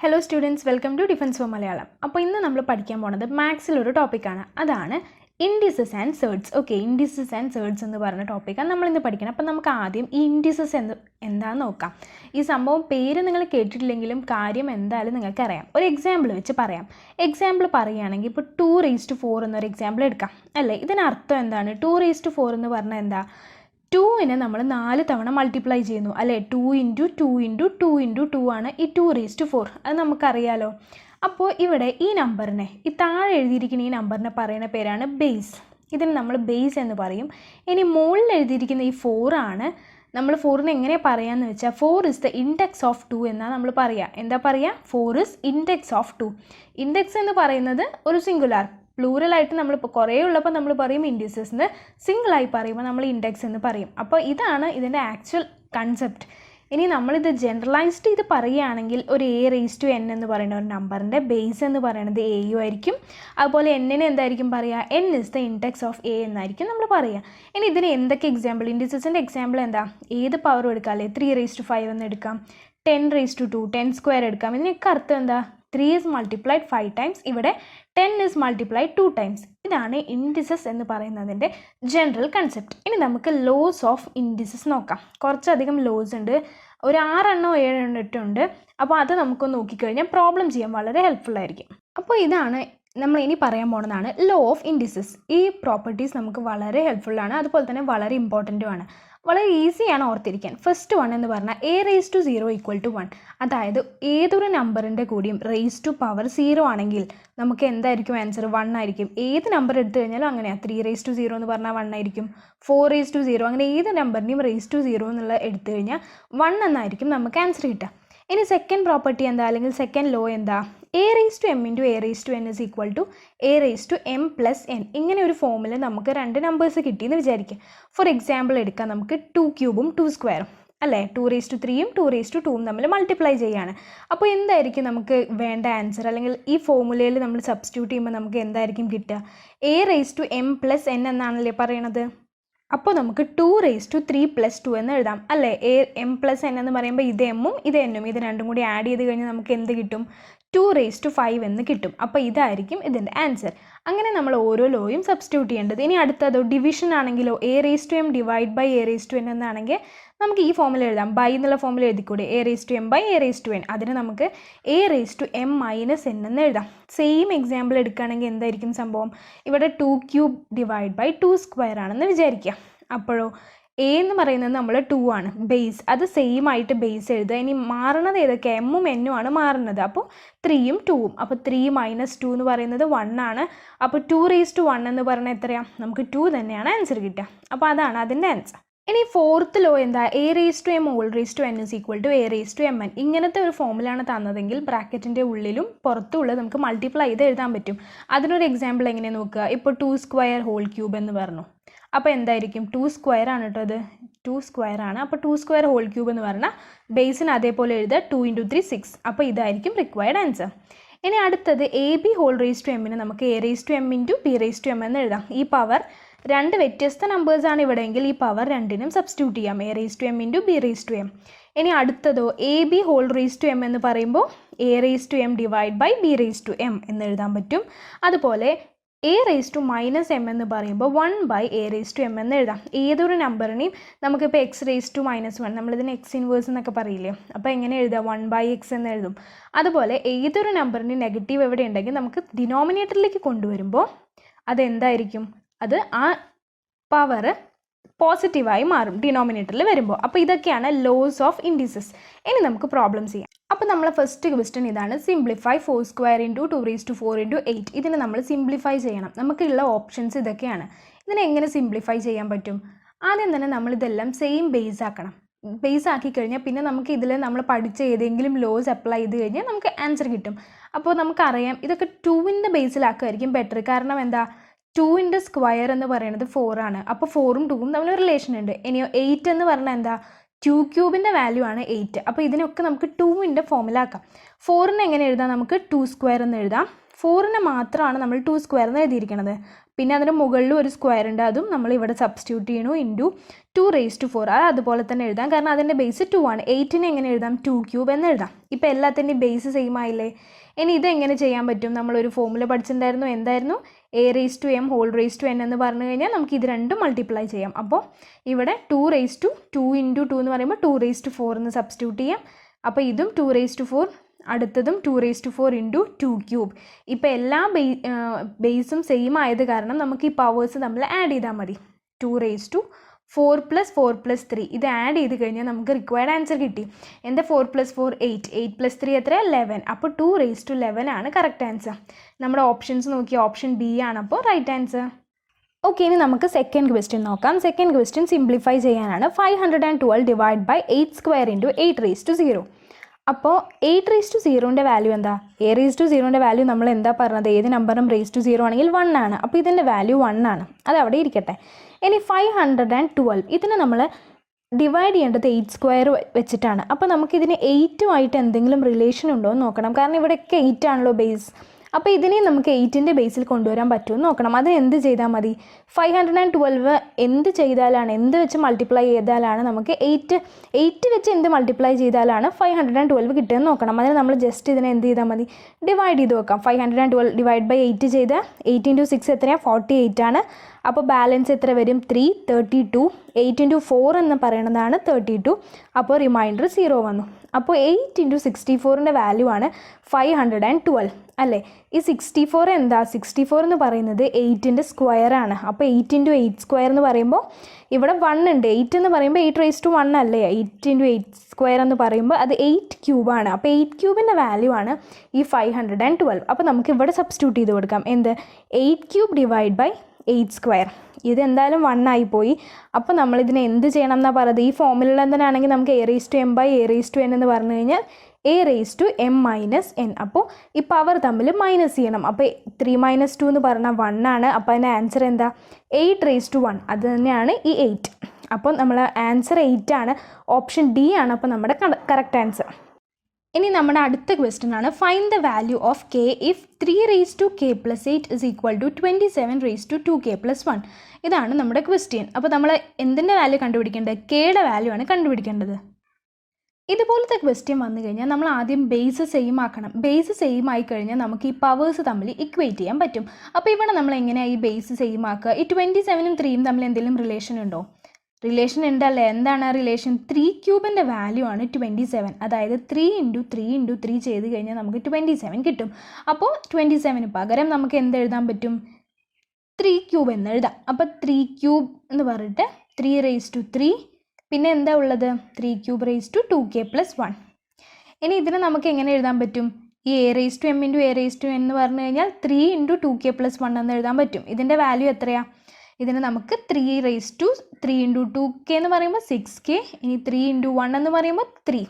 Hello students, welcome to Defense for Malayalam. അപ്പോൾ ഇന്ന് നമ്മൾ പഠിക്കാൻ പോകുന്നത് മാത്സിൽ ഒരു ടോപ്പിക്കാണ്. അതാണ് ഇൻഡിസസ് ആൻഡ് സേർട്സ്. ഓക്കെ, ഇൻഡിസസ് ആൻഡ് സേർട്സ് എന്ന് പറയുന്ന ടോപ്പിക്കാണ് നമ്മൾ ഇന്ന് പഠിക്കണം. അപ്പോൾ നമുക്ക് ആദ്യം ഈ ഇൻഡിസസ് എന്താണെന്ന് നോക്കാം. ഈ സംഭവം പേര് നിങ്ങൾ കേട്ടിട്ടില്ലെങ്കിലും കാര്യം എന്തായാലും നിങ്ങൾക്ക് അറിയാം. ഒരു എക്സാമ്പിൾ വെച്ച് പറയാം. എക്സാമ്പിൾ പറയുകയാണെങ്കിൽ ഇപ്പോൾ 2⁴ എന്നൊരു എക്സാമ്പിൾ എടുക്കാം അല്ലേ. ഇതിനർത്ഥം എന്താണ്? 2⁴ എന്ന് പറഞ്ഞാൽ എന്താ? 2നെ നമ്മൾ 4 തവണ മൾട്ടിപ്ലൈ ചെയ്യുന്നു അല്ലേ. 2 × 2 × 2 × 2 ആണ് ഈ 2⁴. അത് നമുക്കറിയാലോ. അപ്പോൾ ഇവിടെ ഈ നമ്പറിനെ, ഈ താഴെ എഴുതിയിരിക്കുന്ന ഈ നമ്പറിനെ പറയുന്ന പേരാണ് ബേസ്. ഇതിന് നമ്മൾ ബേസ് എന്ന് പറയും. ഇനി മുകളിൽ എഴുതിയിരിക്കുന്ന ഈ 4 ആണ്. നമ്മൾ 4നെ എങ്ങനെ പറയാമെന്ന് വെച്ചാൽ 4 is the index of 2 എന്നാണ് നമ്മൾ പറയുക. എന്താ പറയുക? 4 is index of 2. ഇൻഡെക്സ് എന്ന് പറയുന്നത് ഒരു സിംഗുലാർ. പ്ലൂറലായിട്ട് നമ്മളിപ്പോൾ കുറേ ഉള്ളപ്പോൾ നമ്മൾ പറയും ഇൻഡിസസ് എന്ന്, സിംഗിളായി പറയുമ്പോൾ നമ്മൾ ഇൻഡെക്സ് എന്ന് പറയും. അപ്പോൾ ഇതാണ് ഇതിൻ്റെ ആക്ച്വൽ കൺസെപ്റ്റ്. ഇനി നമ്മളിത് ജനറലൈസ്ഡ് ചെയ്ത് പറയുകയാണെങ്കിൽ ഒരു A⁴n എന്ന് പറയുന്ന ഒരു നമ്പറിൻ്റെ ബേസ് എന്ന് പറയുന്നത് AU ആയിരിക്കും. അതുപോലെ Nനെ എന്തായിരിക്കും പറയുക? N is the index of A എന്നായിരിക്കും നമ്മൾ പറയുക. ഇനി ഇതിന് എന്തൊക്കെ എക്സാമ്പിൾ? ഇൻഡിസസിൻ്റെ എക്സാമ്പിൾ എന്താ? ഏത് പവറും എടുക്കാം അല്ലേ. 3⁵ എന്ന് എടുക്കാം, 10⁻², 10² എടുക്കാം. ഇതിനൊക്കെ അർത്ഥം എന്താ? 3 is multiplied 5 times. ഇവിടെ 10 is multiplied 2 times. ഇതാണ് ഇൻഡിസസ് എന്ന് പറയുന്നതിൻ്റെ ജനറൽ കൺസെപ്റ്റ്. ഇനി നമുക്ക് ലോസ് ഓഫ് ഇൻഡിസസ് നോക്കാം. കുറച്ചധികം ലോസ് ഉണ്ട്, ഒരു 6 എണ്ണോ 7 എണ്ണോ ഉണ്ട്. അപ്പോൾ അത് നമുക്കൊന്ന് നോക്കിക്കഴിഞ്ഞാൽ പ്രോബ്ലം ചെയ്യാൻ വളരെ ഹെൽപ്ഫുൾ ആയിരിക്കും. അപ്പോൾ ഇതാണ് നമ്മൾ ഇനി പറയാൻ പോകുന്നതാണ് ലോ ഓഫ് ഇൻഡിസസ്. ഈ പ്രോപ്പർട്ടീസ് നമുക്ക് വളരെ ഹെൽപ്ഫുള്ളാണ്, അതുപോലെ തന്നെ വളരെ ഇമ്പോർട്ടൻറ്റുമാണ്. വളരെ ഈസിയാണ് ഓർത്തിരിക്കാൻ. ഫസ്റ്റ് വൺ എന്ന് പറഞ്ഞാൽ A⁻0 = 1. അതായത് ഏതൊരു നമ്പറിൻ്റെ കൂടിയും റേസ് ടു പവർ 0 ആണെങ്കിൽ നമുക്ക് എന്തായിരിക്കും ആൻസർ? 1 ആയിരിക്കും. ഏത് നമ്പർ എടുത്തു കഴിഞ്ഞാലും അങ്ങനെയാണ്. 3⁻0 എന്ന് പറഞ്ഞാൽ 1 ആയിരിക്കും. 4⁻0 അങ്ങനെ ഏത് നമ്പറിൻ്റെയും റേസ് ടു 0 എന്നുള്ള എടുത്തു കഴിഞ്ഞാൽ 1 എന്നായിരിക്കും നമുക്ക് ആൻസർ കിട്ടുക. ഇനി സെക്കൻഡ് പ്രോപ്പർട്ടി എന്താ, അല്ലെങ്കിൽ സെക്കൻഡ് ലോ എന്താ? A⁻m × A⁻n = AM + n. ഇങ്ങനെ ഒരു ഫോമിൽ നമുക്ക് രണ്ട് നമ്പേഴ്സ് കിട്ടിയെന്ന് വിചാരിക്കുക. ഫോർ എക്സാമ്പിൾ എടുക്കാം, നമുക്ക് 2³ 2² അല്ലേ. 2⁵3 2⁵2 തമ്മിൽ മൾട്ടിപ്ലൈ ചെയ്യുകയാണ്. അപ്പോൾ എന്തായിരിക്കും നമുക്ക് വേണ്ട ആൻസർ? അല്ലെങ്കിൽ ഈ ഫോമുലയിൽ നമ്മൾ സബ്സ്റ്റിറ്റ്യൂട്ട് ചെയ്യുമ്പോൾ നമുക്ക് എന്തായിരിക്കും കിട്ടുക? AM + n എന്നാണല്ലേ പറയണത്. അപ്പോൾ നമുക്ക് 2⁵3 + 2 എന്ന് എഴുതാം അല്ലേ. AM + n എന്ന് പറയുമ്പോൾ ഇത് എമ്മും ഇത് എന്നും, ഇത് രണ്ടും കൂടി ആഡ് ചെയ്ത് കഴിഞ്ഞാൽ നമുക്ക് എന്ത് കിട്ടും? 2⁵5 എന്ന് കിട്ടും. അപ്പോൾ ഇതായിരിക്കും ഇതിൻ്റെ ആൻസർ. അങ്ങനെ നമ്മൾ ഓരോ ലോയും സബ്സ്റ്റിറ്റ്യൂട്ട് ചെയ്യേണ്ടത്. ഇനി അടുത്തതോ ഡിവിഷൻ ആണെങ്കിലോ AM / A⁻n എന്നാണെങ്കിൽ നമുക്ക് ഈ ഫോമിൽ എഴുതാം. ബൈ എന്നുള്ള ഫോമിൽ എഴുതിക്കൂടെ? AM/A⁻n. അതിന് നമുക്ക് AM - n എന്ന് എഴുതാം. സെയിം എക്സാമ്പിൾ എടുക്കുകയാണെങ്കിൽ എന്തായിരിക്കും സംഭവം? ഇവിടെ 2³ / 2² ആണെന്ന് വിചാരിക്കുക. അപ്പോഴോ A എന്ന് പറയുന്നത് നമ്മൾ 2 ആണ് ബേസ്. അത് സെയിം ആയിട്ട് ബേസ് എഴുതുക. ഇനി മാറുന്നത് ഏതൊക്കെ? എമ്മും എന്നും ആണ് മാറുന്നത്. അപ്പോൾ 3യും 2വും. അപ്പോൾ 3 - 2 എന്ന് പറയുന്നത് 1 ആണ്. അപ്പോൾ 2⁻1 എന്ന് പറയുന്നത് എത്രയാണ്? നമുക്ക് 2 തന്നെയാണ് ആൻസർ കിട്ടുക. അപ്പോൾ അതാണ് അതിൻ്റെ ആൻസർ. ഇനി ഫോർത്ത് ലോ എന്താ? A⁻m⁴n = A⁻mn. ഇങ്ങനത്തെ ഒരു ഫോമിലാണ് തന്നതെങ്കിൽ ബ്രാക്കറ്റിൻ്റെ ഉള്ളിലും പുറത്തുള്ളത് നമുക്ക് മൾട്ടിപ്ലൈ ചെയ്ത് എഴുതാൻ പറ്റും. അതിനൊരു എക്സാമ്പിൾ എങ്ങനെ നോക്കുക? ഇപ്പോൾ 2² എന്ന് പറഞ്ഞു. അപ്പോൾ എന്തായിരിക്കും? 2² ആണ് കേട്ടോ, ഇത് 2² ആണ്. അപ്പോൾ 2² എന്ന് പറഞ്ഞാൽ ബേസിന് അതേപോലെ എഴുതുക. 2 × 3 6. അപ്പോൾ ഇതായിരിക്കും റിക്വയർഡ് ആൻസർ. ഇനി അടുത്തത് AB⁻m നമുക്ക് A⁻m × B⁻m എന്ന് എഴുതാം. ഈ പവർ രണ്ട് വ്യത്യസ്ത നമ്പേഴ്സാണ് ഇവിടെയെങ്കിൽ ഈ പവർ രണ്ടിനും സബ്സ്റ്റിറ്റ്യൂട്ട് ചെയ്യാം. A⁻m × B⁻m. ഇനി അടുത്തതോ AB⁻m എന്ന് പറയുമ്പോൾ AM / B⁻m എന്ന് എഴുതാൻ പറ്റും. അതുപോലെ A⁻m എന്ന് പറയുമ്പോൾ 1/A⁻m എന്ന് എഴുതാം. ഏതൊരു നമ്പറിനെയും നമുക്കിപ്പോൾ x⁻−1 നമ്മളിതിന് x ഇൻവേഴ്സ് എന്നൊക്കെ പറയില്ലേ. അപ്പോൾ എങ്ങനെ എഴുതാം? 1/x എന്ന് എഴുതും. അതുപോലെ ഏതൊരു നമ്പറിൻ്റെയും നെഗറ്റീവ് എവിടെ ഉണ്ടെങ്കിൽ നമുക്ക് ഡിനോമിനേറ്ററിലേക്ക് കൊണ്ടുവരുമ്പോൾ അതെന്തായിരിക്കും? അത് ആ പവർ പോസിറ്റീവായി മാറും ഡിനോമിനേറ്ററിൽ വരുമ്പോൾ. അപ്പോൾ ഇതൊക്കെയാണ് ലോസ് ഓഫ് ഇൻഡിസസ്. ഇനി നമുക്ക് പ്രോബ്ലംസ് ചെയ്യാം. അപ്പോൾ നമ്മൾ ഫസ്റ്റ് ക്വസ്റ്റ്യൻ ഇതാണ്. സിംപ്ലിഫൈ 4² × 2⁴ × 8. ഇതിന് നമ്മൾ സിംപ്ലിഫൈ ചെയ്യണം. നമുക്കുള്ള ഓപ്ഷൻസ് ഇതൊക്കെയാണ്. ഇതിനെ എങ്ങനെ സിംപ്ലിഫൈ ചെയ്യാൻ പറ്റും? ആദ്യം തന്നെ നമ്മളിതെല്ലാം സെയിം ബേസ് ആക്കണം. ബേസ് ആക്കി കഴിഞ്ഞാൽ പിന്നെ നമുക്ക് ഇതിൽ നമ്മൾ പഠിച്ച ഏതെങ്കിലും ലോസ് അപ്ലൈ ചെയ്ത് കഴിഞ്ഞാൽ നമുക്ക് ആൻസർ കിട്ടും. അപ്പോൾ നമുക്കറിയാം ഇതൊക്കെ 2ൻ്റെ ബേസിലാക്കുമായിരിക്കും ബെറ്റർ. കാരണം എന്താ? 2ൻ്റെ സ്ക്വയർ എന്ന് പറയുന്നത് 4 ആണ്. അപ്പോൾ 4ഉം 2ഉം തമ്മിൽ റിലേഷൻ ഉണ്ട്. ഇനിയോ 8 എന്ന് പറഞ്ഞാൽ എന്താ? 2³ വാല്യൂ ആണ് 8. അപ്പോൾ ഇതിനൊക്കെ നമുക്ക് 2ൻ്റെ ഫോമിലാക്കാം. 4നെ എങ്ങനെ എഴുതാം? നമുക്ക് 2² എന്ന് എഴുതാം. 4നെ മാത്രമാണ് നമ്മൾ 2² എന്ന് എഴുതിയിരിക്കുന്നത്. പിന്നെ അതിന് മുകളിലും ഒരു സ്ക്വയർ ഉണ്ട്, അതും നമ്മൾ ഇവിടെ സബ്സ്റ്റിറ്റ്യൂട്ട് ചെയ്യണു ഇൻറ്റു 2⁴. അത് അതുപോലെ തന്നെ എഴുതാം, കാരണം അതിൻ്റെ ബേസ് 2 ആണ്. 8നെ എങ്ങനെ എഴുതാം? 2³ എന്ന് എഴുതാം. ഇപ്പോൾ എല്ലാത്തിൻ്റെയും ബേസ് സെയിം ആയില്ലേ? ഇനി ഇതെങ്ങനെ ചെയ്യാൻ പറ്റും? നമ്മളൊരു ഫോമുല പഠിച്ചിട്ടുണ്ടായിരുന്നു, എന്തായിരുന്നു? a⁻m⁴n എന്ന് പറഞ്ഞു കഴിഞ്ഞാൽ നമുക്ക് ഇത് രണ്ടും മൾട്ടിപ്ലൈ ചെയ്യാം. അപ്പോൾ ഇവിടെ 2⁴ × 2 എന്ന് പറയുമ്പോൾ 2⁴ എന്ന് സബ്സ്റ്റിറ്റ്യൂട്ട് ചെയ്യാം. അപ്പോൾ ഇതും 2⁴, അടുത്തതും 2⁴ × 2³. ഇപ്പോൾ എല്ലാ ബേസും സെയിം ആയത് കാരണം നമുക്ക് ഈ പവേഴ്സ് നമ്മൾ ആഡ് ചെയ്താൽ മതി. 2⁴ + 4 + 3 ഇത് ആഡ് ചെയ്ത് കഴിഞ്ഞാൽ നമുക്ക് റിക്വയർഡ് ആൻസർ കിട്ടി. എന്താ 4 + 4 8, 8 + 3 എത്ര? 11. അപ്പോൾ 2⁻11 ആണ് കറക്റ്റ് ആൻസർ. നമ്മുടെ ഓപ്ഷൻസ് നോക്കി, ഓപ്ഷൻ ബി ആണ് അപ്പോൾ റൈറ്റ് ആൻസർ. ഓക്കെ, ഇനി നമുക്ക് സെക്കൻഡ് ക്വസ്റ്റ്യൻ നോക്കാം. സെക്കൻഡ് ക്വസ്റ്റ്യൻ സിംപ്ലിഫൈ ചെയ്യാനാണ്. 512 ഡിവൈഡ് ബൈ 8² × 8⁻0. അപ്പോൾ 8⁻0ൻ്റെ വാല്യൂ എന്താ? a⁻0ൻ്റെ വാല്യൂ നമ്മൾ എന്താ പറഞ്ഞത്? ഏത് നമ്പറും ⁻0 ആണെങ്കിൽ 1 ആണ്. അപ്പോൾ ഇതിൻ്റെ വാല്യൂ 1 ആണ്, അത് അവിടെ ഇരിക്കട്ടെ. ഇനി 512 ഇതിനെ നമ്മൾ ഡിവൈഡ് ചെയ്യേണ്ടത് 8² വെച്ചിട്ടാണ്. അപ്പോൾ നമുക്കിതിന് 8ഉമായിട്ട് എന്തെങ്കിലും റിലേഷൻ ഉണ്ടോ എന്ന് നോക്കണം, കാരണം ഇവിടെയൊക്കെ 8 ആണല്ലോ ബേസ്. അപ്പോൾ ഇതിനെ നമുക്ക് 8ൻ്റെ ബേസിൽ കൊണ്ടുവരാൻ പറ്റുമെന്ന് നോക്കണം. അത് എന്ത് ചെയ്താൽ മതി? 512 എന്ത് ചെയ്താലാണ്, എന്ത് വെച്ച് മൾട്ടിപ്ലൈ ചെയ്താലാണ് നമുക്ക് 8 വെച്ച് എന്ത് മൾട്ടിപ്ലൈ ചെയ്താലാണ് 512 കിട്ടുമെന്ന് നോക്കണം. അതിന് നമ്മൾ ജസ്റ്റ് ഇതിനെ എന്ത് ചെയ്താൽ മതി? ഡിവൈഡ് ചെയ്ത് നോക്കാം. 512 ഡിവൈഡ് ബൈ 8 ചെയ്താൽ 8 × 6 എത്രയാണ്? 48 ആണ്. അപ്പോൾ ബാലൻസ് എത്ര വരും? 3, 32. 8 × 4 എന്ന് പറയുന്നതാണ് 32. അപ്പോൾ റിമൈൻഡർ 0 വന്നു. അപ്പോൾ 8 × 64ൻ്റെ വാല്യൂ ആണ് 512 അല്ലേ? ഈ 64 എന്താ? 64 എന്ന് പറയുന്നത് 8ൻ്റെ സ്ക്വയർ ആണ്. അപ്പോൾ 8 × 8² എന്ന് പറയുമ്പോൾ ഇവിടെ 1 ഉണ്ട്. 8 എന്ന് പറയുമ്പോൾ 8⁻1 അല്ലേ? 8 × 8² എന്ന് പറയുമ്പോൾ അത് 8³ ആണ്. അപ്പോൾ 8³ വാല്യൂ ആണ് ഈ 512. അപ്പോൾ നമുക്ക് ഇവിടെ സബ്സ്റ്റിറ്റ്യൂട്ട് ചെയ്ത് കൊടുക്കാം. എന്ത്? 8³ ഡിവൈഡ് ബൈ 8². ഇതെന്തായാലും 1 ആയിപ്പോയി. അപ്പോൾ നമ്മളിതിനെ എന്ത് ചെയ്യണം എന്നാണ് പറയുന്നത്? ഈ ഫോമിലുള്ള എന്തിനാണെങ്കിൽ നമുക്ക് a⁻m/a⁻n എന്ന് പറഞ്ഞു കഴിഞ്ഞാൽ a⁻m - n. അപ്പോൾ ഈ പവർ തമ്മിൽ മൈനസ് ചെയ്യണം. അപ്പോൾ 3 - 2 എന്ന് പറഞ്ഞാൽ 1 ആണ്. അപ്പോൾ അതിൻ്റെ ആൻസർ എന്താ? 8⁻1. അത് തന്നെയാണ് ഈ 8. അപ്പോൾ നമ്മൾ ആൻസർ 8 ആണ്. ഓപ്ഷൻ ഡി ആണ് അപ്പോൾ നമ്മുടെ കറക്റ്റ് ആൻസർ. ഇനി നമ്മുടെ അടുത്ത ക്വസ്റ്റ്യൻ ആണ്, find the value of k if 3⁻k + 8 = 27⁻2k + 1. ഇതാണ് നമ്മുടെ ക്വസ്റ്റ്യൻ. അപ്പോൾ നമ്മൾ എന്തിൻ്റെ വാല്യൂ കണ്ടുപിടിക്കേണ്ടത്? കെയുടെ വാല്യൂ ആണ് കണ്ടുപിടിക്കേണ്ടത്. ഇതുപോലത്തെ ക്വസ്റ്റ്യൻ വന്നു കഴിഞ്ഞാൽ നമ്മൾ ആദ്യം ബേസ് സെയിം ആക്കണം. ബേസ് സെയിം ആയി കഴിഞ്ഞാൽ നമുക്ക് ഈ പവേഴ്സ് തമ്മിൽ ഇക്വേറ്റ് ചെയ്യാൻ പറ്റും. അപ്പോൾ ഇവിടെ നമ്മൾ എങ്ങനെയാണ് ഈ ബേസ് സെയിം ആക്കുക? ഈ 27ഉം 3ഉം തമ്മിൽ എന്തെങ്കിലും റിലേഷൻ ഉണ്ടോ? റിലേഷൻ ഉണ്ടല്ലേ? എന്താണ് ആ റിലേഷൻ? 3³ വാല്യൂ ആണ് 27. അതായത് 3 × 3 × 3 ചെയ്ത് കഴിഞ്ഞാൽ നമുക്ക് 27 കിട്ടും. അപ്പോൾ 27 പകരം നമുക്ക് എന്ത് എഴുതാൻ പറ്റും? 3³ എന്ന് എഴുതാം. അപ്പോൾ 3³ എന്ന് പറഞ്ഞിട്ട് 3⁻3. പിന്നെ എന്താ ഉള്ളത്? 3³ × 2k + 1. ഇനി ഇതിനെ നമുക്ക് എങ്ങനെ എഴുതാൻ പറ്റും? ഈ a⁻m × a⁻n എന്ന് പറഞ്ഞു കഴിഞ്ഞാൽ 3 × 2k + 1 എന്ന് എഴുതാൻ പറ്റും. ഇതിൻ്റെ വാല്യൂ എത്രയാണ്? ഇതിന് നമുക്ക് 3 × 2k എന്ന് പറയുമ്പോൾ 6k. ഇനി 3 × 1 എന്ന് പറയുമ്പോൾ 3.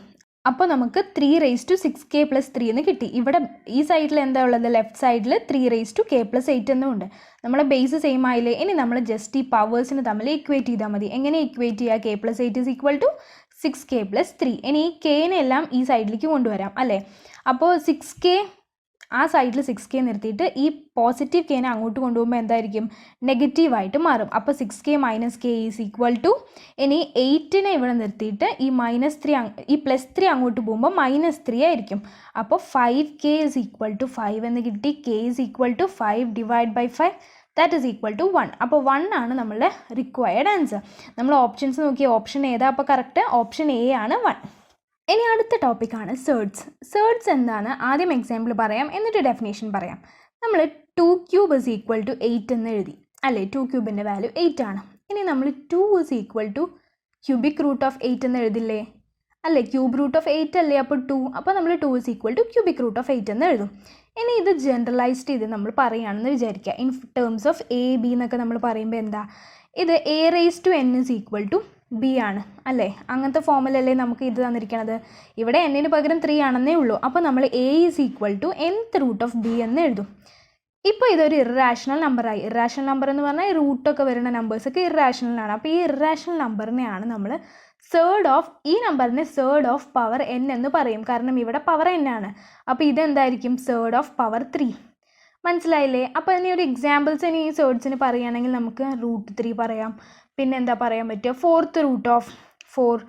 അപ്പോൾ നമുക്ക് 3⁻6k + 3 എന്ന് കിട്ടി. ഇവിടെ ഈ സൈഡിൽ എന്താ ഉള്ളത്? ലെഫ്റ്റ് സൈഡിൽ 3⁻k + 8 എന്നും ഉണ്ട്. നമ്മുടെ ബേസ് സെയിം ആയില്ലേ? ഇനി നമ്മൾ ജസ്റ്റ് ഈ പവേഴ്സിന് തമ്മിൽ ഇക്വേറ്റ് ചെയ്താൽ മതി. എങ്ങനെ ഇക്വേറ്റ് ചെയ്യുക? k + 8 = 6k + 3. ഇനി ഈ kനെല്ലാം ഈ സൈഡിലേക്ക് കൊണ്ടുവരാം അല്ലേ? അപ്പോൾ 6k ആ സൈഡിൽ 6k നിർത്തിയിട്ട് ഈ പോസിറ്റീവ് kനെ അങ്ങോട്ട് കൊണ്ടുപോകുമ്പോൾ എന്തായിരിക്കും? നെഗറ്റീവായിട്ട് മാറും. അപ്പോൾ 6k - k = ഇനി 8നെ ഇവിടെ നിർത്തിയിട്ട് ഈ -3 ഈ +3 അങ്ങോട്ട് പോകുമ്പോൾ -3 ആയിരിക്കും. അപ്പോൾ 5k = 5 എന്ന് കിട്ടി. k = 5 divide by 5 that is equal to 1. അപ്പോൾ 1 ആണ് നമ്മളുടെ റിക്വയർഡ് ആൻസർ. നമ്മൾ ഓപ്ഷൻസ് നോക്കി, ഓപ്ഷൻ ഏതാ അപ്പോൾ കറക്റ്റ്? ഓപ്ഷൻ എ ആണ് 1. ഇനി അടുത്ത ടോപ്പിക്കാണ് സേർഡ്സ്. സേർഡ്സ് എന്താണ്? ആദ്യം എക്സാമ്പിൾ പറയാം, എന്നിട്ട് ഡെഫിനേഷൻ പറയാം. നമ്മൾ 2³ = 8 എന്ന് എഴുതി അല്ലേ? 2³ വാല്യൂ 8 ആണ്. ഇനി നമ്മൾ 2 = ക്യൂബിക് റൂട്ട് ഓഫ് 8 എന്ന് എഴുതില്ലേ അല്ലേ? ക്യൂബ് റൂട്ട് ഓഫ് 8 അല്ലേ? അപ്പോൾ 2. അപ്പോൾ നമ്മൾ 2 = ക്യൂബിക് റൂട്ട് ഓഫ് 8 എന്ന് എഴുതും. ഇനി ഇത് ജനറലൈസ്ഡ് ചെയ്ത് നമ്മൾ പറയുകയാണെന്ന് വിചാരിക്കുക. In terms of a b എന്നൊക്കെ നമ്മൾ പറയുമ്പോൾ എന്താ? ഇത് a⁻n = b ആണ് അല്ലേ? അങ്ങനത്തെ ഫോമിലല്ലേ നമുക്ക് ഇത് തന്നിരിക്കണത്. ഇവിടെ n-ന് പകരം 3 ആണെന്നേ ഉള്ളൂ. അപ്പോൾ നമ്മൾ a = nth√b എന്ന് എഴുതും. ഇപ്പോൾ ഇതൊരു ഇററാഷണൽ നമ്പറായി. ഇററാഷണൽ നമ്പർ എന്ന് പറഞ്ഞാൽ റൂട്ടൊക്കെ വരുന്ന നമ്പേഴ്സൊക്കെ ഇററാഷണലാണ്. അപ്പോൾ ഈ ഇററാഷണൽ നമ്പറിനെയാണ് നമ്മൾ ഈ നമ്പറിനെ തേർഡ് ഓഫ് പവർ n എന്ന് പറയും. കാരണം ഇവിടെ പവർ n ആണ്. അപ്പോൾ ഇതെന്തായിരിക്കും? Third of power 3. മനസ്സിലായില്ലേ? അപ്പോൾ ഇനി ഒരു എക്സാമ്പിൾസ് ഇനി ഈ സേർട്സിന് പറയുകയാണെങ്കിൽ നമുക്ക് √3 പറയാം, പിന്നെ എന്താ പറയാൻ പറ്റുക, 4th റൂട്ട് ഓഫ് 4,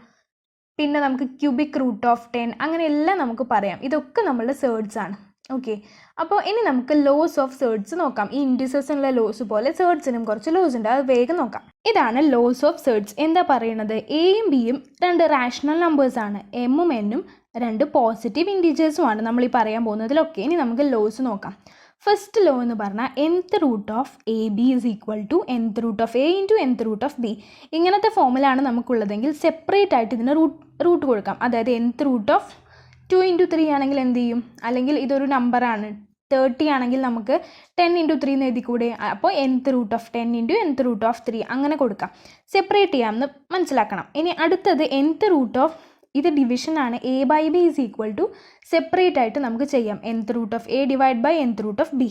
പിന്നെ നമുക്ക് ക്യൂബിക് റൂട്ട് ഓഫ് 10, അങ്ങനെയെല്ലാം നമുക്ക് പറയാം. ഇതൊക്കെ നമ്മളുടെ സേർട്സ് ആണ്. ഓക്കെ, അപ്പോൾ ഇനി നമുക്ക് ലോസ് ഓഫ് സേർട്സ് നോക്കാം. ഈ ഇൻഡിസസിനുള്ള ലോസ് പോലെ സേർട്സിനും കുറച്ച് ലോസ് ഉണ്ട്, അത് വേഗം നോക്കാം. ഇതാണ് ലോസ് ഓഫ് സേർട്സ്. എന്താ പറയുന്നത്? എയും ബിയും 2 റാഷണൽ നമ്പേഴ്സാണ്, എമ്മും എന്നും 2 പോസിറ്റീവ് ഇൻറ്റീജേഴ്സുമാണ് നമ്മൾ ഈ പറയാൻ പോകുന്നതിലൊക്കെ. ഇനി നമുക്ക് ലോസ് നോക്കാം. ഫസ്റ്റ് ലോ എന്ന് പറഞ്ഞാൽ nth root of A B is equal to nth root of A into nth root of B. ഇങ്ങനത്തെ ഫോമിലാണ് നമുക്കുള്ളതെങ്കിൽ സെപ്പറേറ്റ് ആയിട്ട് ഇതിന് റൂട്ട് കൊടുക്കാം. അതായത് nth റൂട്ട് ഓഫ് 2 ഇൻറ്റു 3 ആണെങ്കിൽ എന്ത് ചെയ്യും? അല്ലെങ്കിൽ ഇതൊരു നമ്പറാണ് 30 ആണെങ്കിൽ നമുക്ക് 10 ഇൻറ്റു 3 എന്ന് എഴുതിക്കൂടെ? അപ്പോൾ nth root of 10 into nth root of 3 അങ്ങനെ കൊടുക്കാം. സെപ്പറേറ്റ് ചെയ്യാമെന്ന് മനസ്സിലാക്കണം. ഇനി അടുത്തത് nth റൂട്ട് ഓഫ്, ഇത് ഡിവിഷനാണ്, A by B is equal to separate ആയിട്ട് നമുക്ക് ചെയ്യാം, nth root of A divide by nth root of B.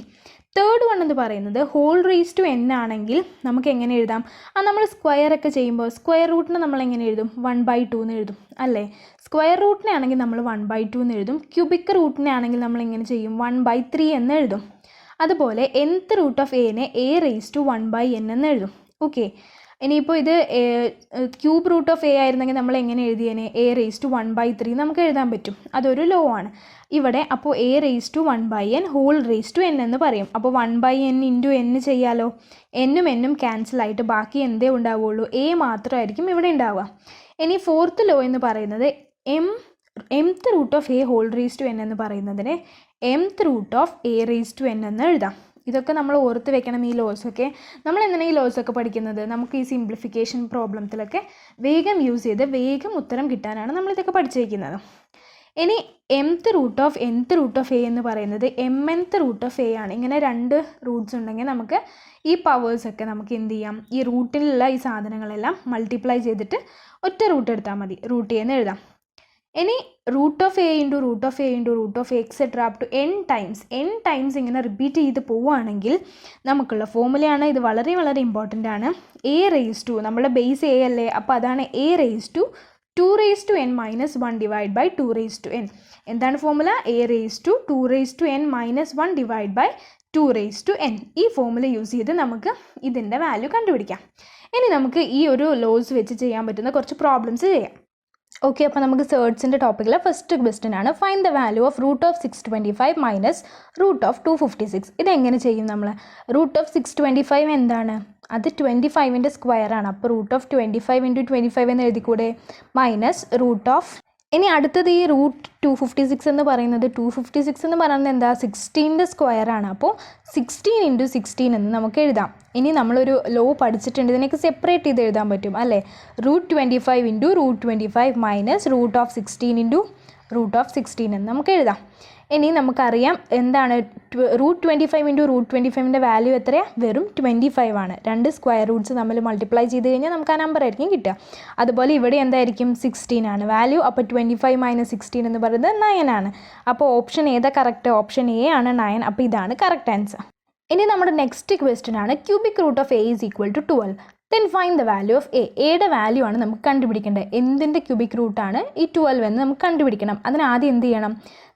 Third one എന്ന് പറയുന്നത് ഹോൾ റേസ് ടു n ആണെങ്കിൽ നമുക്ക് എങ്ങനെ എഴുതാം? നമ്മൾ സ്ക്വയർ ഒക്കെ ചെയ്യുമ്പോൾ സ്ക്വയർ റൂട്ടിനെ നമ്മൾ എങ്ങനെ എഴുതും? 1/2 എന്ന് എഴുതും അല്ലേ? സ്ക്വയർ റൂട്ടിനെ ആണെങ്കിൽ നമ്മൾ 1/2 എന്ന് എഴുതും. ക്യൂബിക് റൂട്ടിനെ ആണെങ്കിൽ നമ്മൾ എങ്ങനെ ചെയ്യും? 1/3 എന്ന് എഴുതും. അതുപോലെ nth റൂട്ട് ഓഫ് എനെ a റേസ് ടു 1/n എന്ന് എഴുതും. ഓക്കെ, ഇനിയിപ്പോൾ ഇത് ക്യൂബ് റൂട്ട് ഓഫ് എ ആയിരുന്നെങ്കിൽ നമ്മൾ എങ്ങനെ എഴുതിയേനെ? a റേസ് ടു 1/3 നമുക്ക് എഴുതാൻ പറ്റും. അതൊരു ലോ ആണ് ഇവിടെ. അപ്പോൾ a raise to 1/n whole raise to n എന്ന് പറയും. അപ്പോൾ 1/n ഇൻറ്റു n ചെയ്യാലോ. എന്നും എന്നും ക്യാൻസൽ ആയിട്ട് ബാക്കി എന്തേ ഉണ്ടാവുള്ളൂ? a മാത്രമായിരിക്കും ഇവിടെ ഉണ്ടാവുക. ഇനി ഫോർത്ത് ലോ എന്ന് പറയുന്നത് mth root of A whole raise to n എന്ന് പറയുന്നതിനെ mth root of A raise to n എന്ന് എഴുതാം. ഇതൊക്കെ നമ്മൾ ഓർത്ത് വെക്കണം, ഈ ലോസൊക്കെ. നമ്മൾ എന്തിനാണ് ഈ ലോസൊക്കെ പഠിക്കുന്നത്? നമുക്ക് ഈ സിംപ്ലിഫിക്കേഷൻ പ്രോബ്ലത്തിലൊക്കെ വേഗം യൂസ് ചെയ്ത് വേഗം ഉത്തരം കിട്ടാനാണ് നമ്മളിതൊക്കെ പഠിച്ചു വയ്ക്കുന്നത്. ഇനി mth root of nth root of A എന്ന് പറയുന്നത് mnth റൂട്ട് ഓഫ് എ ആണ്. ഇങ്ങനെ 2 റൂട്ട്സ് ഉണ്ടെങ്കിൽ നമുക്ക് ഈ പവേഴ്സൊക്കെ നമുക്ക് എന്ത് ചെയ്യാം? ഈ റൂട്ടിലുള്ള ഈ സാധനങ്ങളെല്ലാം മൾട്ടിപ്ലൈ ചെയ്തിട്ട് ഒറ്റ റൂട്ട് എടുത്താൽ മതി, റൂട്ട് എന്ന് എഴുതാം. ഇനി root of A into root of A into root of etcetera up to n times ഇങ്ങനെ റിപ്പീറ്റ് ചെയ്ത് പോവുകയാണെങ്കിൽ നമുക്കുള്ള ഫോമുലയാണ്. ഇത് വളരെ വളരെ ഇമ്പോർട്ടൻ്റ് ആണ്. എ റേസ് ടു, നമ്മുടെ ബേസ് എ അല്ലേ, അപ്പോൾ അതാണ് A raise to 2 raise to n minus 1 divide by 2 raise to n. എന്താണ് ഫോമുല? A raise to 2 raise to n minus 1 divide by 2 raise to n. ഈ ഫോമുല യൂസ് ചെയ്ത് നമുക്ക് ഇതിൻ്റെ വാല്യൂ കണ്ടുപിടിക്കാം. ഇനി നമുക്ക് ഈ ഒരു ലോസ് വെച്ച് ചെയ്യാൻ പറ്റുന്ന കുറച്ച് പ്രോബ്ലംസ് ചെയ്യാം. ഓക്കെ, അപ്പോൾ നമുക്ക് സേർട്സിൻ്റെ ടോപ്പിക്കിൽ ഫസ്റ്റ് ക്വസ്റ്റ്യൻ ആണ്, find the value of root of 625 minus root of 256. ഇതെങ്ങനെ ചെയ്യും നമ്മൾ? റൂട്ട് ഓഫ് 625 എന്താണ്? അത് 25ൻ്റെ സ്ക്വയർ ആണ്. അപ്പോൾ റൂട്ട് ഓഫ് 25 ഇൻറ്റു 25 എന്ന് എഴുതിക്കൂടെ? മൈനസ് റൂട്ട് ഓഫ്, ഇനി അടുത്തത് ഈ റൂട്ട് 256 എന്ന് പറയുന്നത് 256 എന്ന് പറയുന്നത് എന്താ? 16ൻ്റെ സ്ക്വയർ ആണ്. അപ്പോൾ 16 ഇൻറ്റു 16 എന്ന് നമുക്ക് എഴുതാം. ഇനി നമ്മളൊരു ലോ പഠിച്ചിട്ടുണ്ട്, ഇതിനൊക്കെ സെപ്പറേറ്റ് ചെയ്ത് എഴുതാൻ പറ്റും അല്ലേ? Root 25 into root 25 minus root of 16 into root of 16 എന്ന് നമുക്ക് എഴുതാം. ഇനി നമുക്കറിയാം എന്താണ് റൂട്ട് 25 ഇൻറ്റു റൂട്ട് 25ൻ്റെ വാല്യൂ എത്രയാണ്? വെറും 25 ആണ്. 2 സ്ക്വയർ റൂട്ട്സ് നമ്മൾ മൾട്ടിപ്ലൈ ചെയ്ത് കഴിഞ്ഞാൽ നമുക്ക് ആ നമ്പർ ആയിരിക്കും കിട്ടുക. അതുപോലെ ഇവിടെ എന്തായിരിക്കും? 16 ആണ് വാല്യൂ. അപ്പോൾ 25 മൈനസ് 16 എന്ന് പറയുന്നത് 9 ആണ്. അപ്പോൾ ഓപ്ഷൻ ഏതാ കറക്റ്റ്? ഓപ്ഷൻ എ ആണ് 9. അപ്പോൾ ഇതാണ് കറക്റ്റ് ആൻസർ. ഇനി നമ്മുടെ നെക്സ്റ്റ് ക്വസ്റ്റ്യൻ ആണ്, cubic root of A is equal to 12. Then find the value of A. എയുടെ വാല്യൂ ആണ് നമുക്ക് കണ്ടുപിടിക്കേണ്ടത്. എന്തിൻ്റെ ക്യൂബിക് റൂട്ടാണ് ഈ 12 എന്ന് നമുക്ക് കണ്ടുപിടിക്കണം. അതിന് ആദ്യം എന്ത് ചെയ്യണം?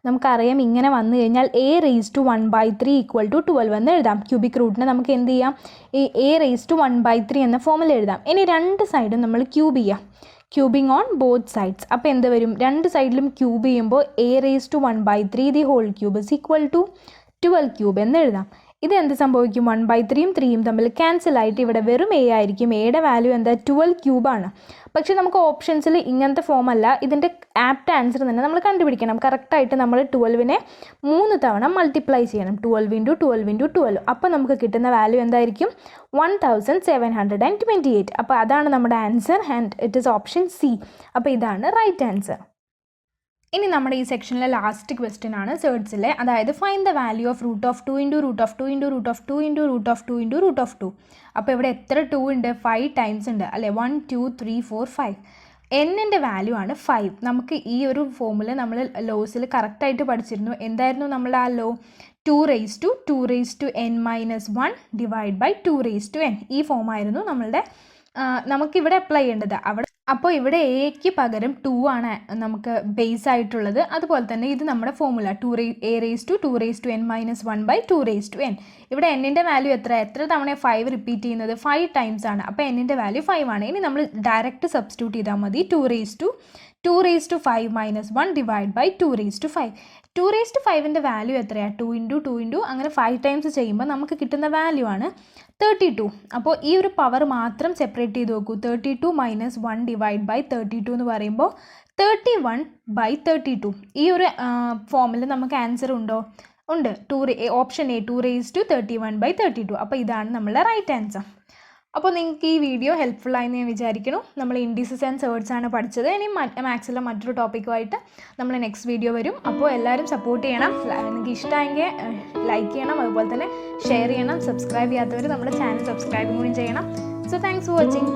നമുക്കറിയാം ഇങ്ങനെ വന്നു കഴിഞ്ഞാൽ A raise to 1/3 equal to 12 എന്ന് എഴുതാം. ക്യൂബിക് റൂട്ടിനെ നമുക്ക് എന്ത് ചെയ്യാം? ഈ എ റേസ് ടു 1/3 എന്ന ഫോമിൽ എഴുതാം. ഇനി 2 സൈഡും നമ്മൾ ക്യൂബ് ചെയ്യാം, ക്യൂബിങ് ഓൺ ബോത്ത് സൈഡ്സ്. അപ്പോൾ എന്ത് വരും? 2 സൈഡിലും ക്യൂബ് ചെയ്യുമ്പോൾ A raise to 1/3 the whole cube is equal to 12 cube എന്ന് എഴുതാം. ഇത് എന്ത് സംഭവിക്കും? 1/3യും 3യും തമ്മിൽ ക്യാൻസൽ ആയിട്ട് ഇവിടെ വെറും എ ആയിരിക്കും. എയുടെ വാല്യൂ എന്താ? 12 ക്യൂബാണ്. പക്ഷേ നമുക്ക് ഓപ്ഷൻസിൽ ഇങ്ങനത്തെ ഫോം അല്ല, ഇതിൻ്റെ ആപ്റ്റ് ആൻസർ തന്നെ നമ്മൾ കണ്ടുപിടിക്കണം. കറക്റ്റായിട്ട് നമ്മൾ 12നെ 3 തവണ മൾട്ടിപ്ലൈ ചെയ്യണം. 12 ഇൻറ്റു 12 ഇൻറ്റു 12. അപ്പോൾ നമുക്ക് കിട്ടുന്ന വാല്യൂ എന്തായിരിക്കും? 1728. അപ്പോൾ അതാണ് നമ്മുടെ answer and it is option C. അപ്പോൾ ഇതാണ് റൈറ്റ് ആൻസർ. ഇനി നമ്മുടെ ഈ സെക്ഷനിലെ ലാസ്റ്റ് ക്വസ്റ്റ്യൻ ആണ് സേർട്സിലെ, അതായത് find the value of root of 2 into root of 2 into root of 2 into root of 2 into root of 2. അപ്പോൾ ഇവിടെ എത്ര 2 ഉണ്ട്? 5 ടൈംസ് ഉണ്ട് അല്ലേ? 1 2 3 4 5. എന്നിൻ്റെ വാല്യൂ ആണ് 5. നമുക്ക് ഈ ഒരു ഫോമുല നമ്മൾ ലോസിൽ കറക്റ്റായിട്ട് പഠിച്ചിരുന്നു. എന്തായിരുന്നു നമ്മളുടെ ആ law? 2 raise to n minus 1 divide by 2 raise to n. ഈ ഫോമായിരുന്നു നമ്മളുടെ നമുക്കിവിടെ അപ്ലൈ ചെയ്യേണ്ടത്. അവിടെ അപ്പോൾ ഇവിടെ എക്ക് പകരം 2 ആണ് നമുക്ക് ബേസ് ആയിട്ടുള്ളത്. അതുപോലെ തന്നെ ഇത് നമ്മുടെ ഫോർമുല a⁴(2n−1/2n). ഇവിടെ n-ൻ്റെ വാല്യൂ എത്ര തവണ 5 റിപ്പീറ്റ് ചെയ്യുന്നത്? 5 ടൈംസ് ആണ്. അപ്പോൾ n-ൻ്റെ വാല്യൂ 5 ആണ്. ഇനി നമ്മൾ ഡയറക്റ്റ് സബ്സ്റ്റിറ്റ്യൂട്ട് ചെയ്താൽ മതി. 2⁵ (2⁵) 2⁵ വാല്യൂ എത്രയാണ്? 2 × 2 × അങ്ങനെ 5 ടൈംസ് ചെയ്യുമ്പോൾ നമുക്ക് കിട്ടുന്ന വാല്യൂ ആണ് 32. അപ്പോൾ ഈ ഒരു പവർ മാത്രം സെപ്പറേറ്റ് ചെയ്ത് നോക്കൂ. 32 - 1/32 എന്ന് പറയുമ്പോൾ 31/32. ഈ ഒരു ഫോമിൽ നമുക്ക് ആൻസർ ഉണ്ടോ? ഉണ്ട്. Option A 2⁵31/32. അപ്പോൾ ഇതാണ് നമ്മളുടെ റൈറ്റ് ആൻസർ. അപ്പോൾ നിങ്ങൾക്ക് ഈ വീഡിയോ ഹെൽപ്ഫുൾ ആയെന്ന് ഞാൻ വിചാരിക്കുന്നു. നമ്മൾ ഇൻഡിസസ് ആൻഡ് സേർട്സ് ആണ് പഠിച്ചത്. ഇനി മാത്സിലെ മറ്റൊരു ടോപ്പിക്കുമായിട്ട് നമ്മൾ നെക്സ്റ്റ് വീഡിയോ വരും. അപ്പോൾ എല്ലാവരും സപ്പോർട്ട് ചെയ്യണം. നിങ്ങൾക്ക് ഇഷ്ടമായെങ്കിൽ ലൈക്ക് ചെയ്യണം, അതുപോലെ തന്നെ ഷെയർ ചെയ്യണം. സബ്സ്ക്രൈബ് ചെയ്യാത്തവർ നമ്മുടെ ചാനൽ സബ്സ്ക്രൈബും കൂടി ചെയ്യണം. So thanks for watching.